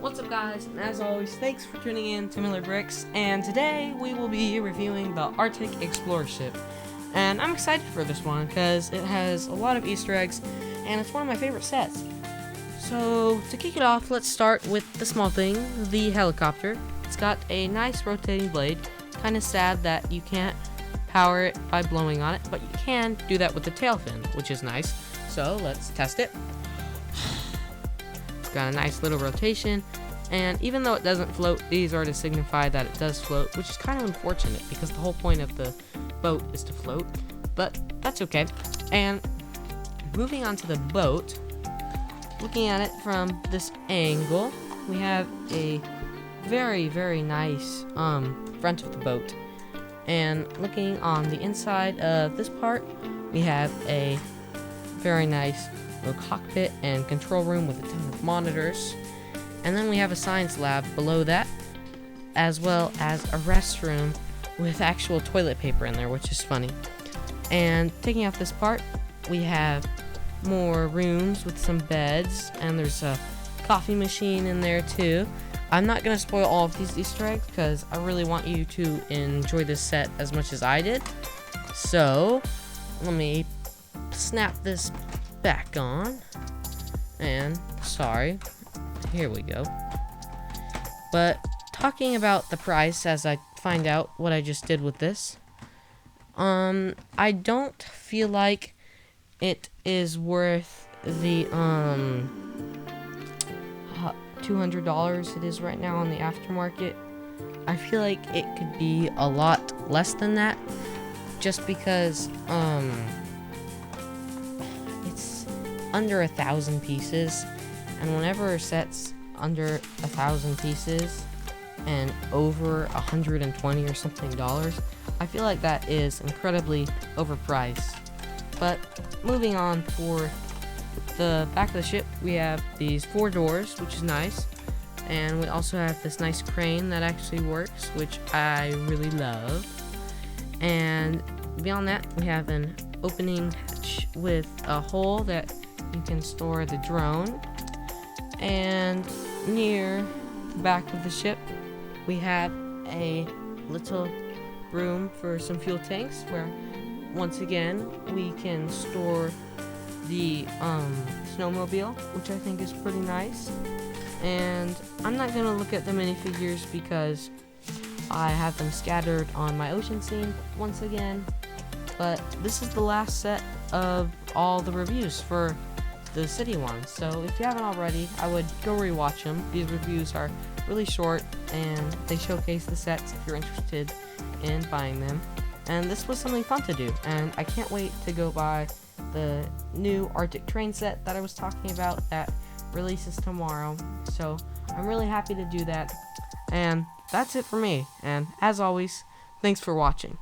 What's up, guys? And as always, thanks for tuning in to Miller Bricks, and today we will be reviewing the Arctic Explorer ship. And I'm excited for this one because it has a lot of Easter eggs and it's one of my favorite sets. So to kick it off, let's start with the small thing, the helicopter. It's got a nice rotating blade. Kind of sad that you can't power it by blowing on it, but you can do that with the tail fin, which is nice. So let's test it. It's got a nice little rotation, and even though it doesn't float, these are to signify that it does float, which is kind of unfortunate because the whole point of the boat is to float, but that's okay. And moving on to the boat, looking at it from this angle, we have a very nice front of the boat. And looking on the inside of this part, we have a very nice little cockpit and control room with a ton of monitors. And then we have a science lab below that, as well as a restroom with actual toilet paper in there, which is funny. And taking off this part, we have more rooms with some beds, and there's a coffee machine in there too. I'm not going to spoil all of these Easter eggs because I really want you to enjoy this set as much as I did. So, let me snap this back on. And, sorry, here we go. But, talking about the price as I find out what I just did with this, I don't feel like it is worth the, $200 it is right now on the aftermarket. I feel like it could be a lot less than that, just because it's under 1,000 pieces, and whenever a set's under 1,000 pieces and over 120 or something dollars, I feel like that is incredibly overpriced. But moving on, for the back of the ship, we have these 4 doors, which is nice, and we also have this nice crane that actually works, which I really love. And beyond that, we have an opening hatch with a hole that you can store the drone. And near the back of the ship, we have a little room for some fuel tanks, where once again we can store the snowmobile, which I think is pretty nice. And I'm not gonna look at the minifigures because I have them scattered on my ocean scene once again. But this is the last set of all the reviews for the city ones, so if you haven't already, I would go rewatch them. These reviews are really short and they showcase the sets if you're interested in buying them. And this was something fun to do, and I can't wait to go buy the new Arctic train set that I was talking about that releases tomorrow. So I'm really happy to do that. And that's it for me. And as always, thanks for watching.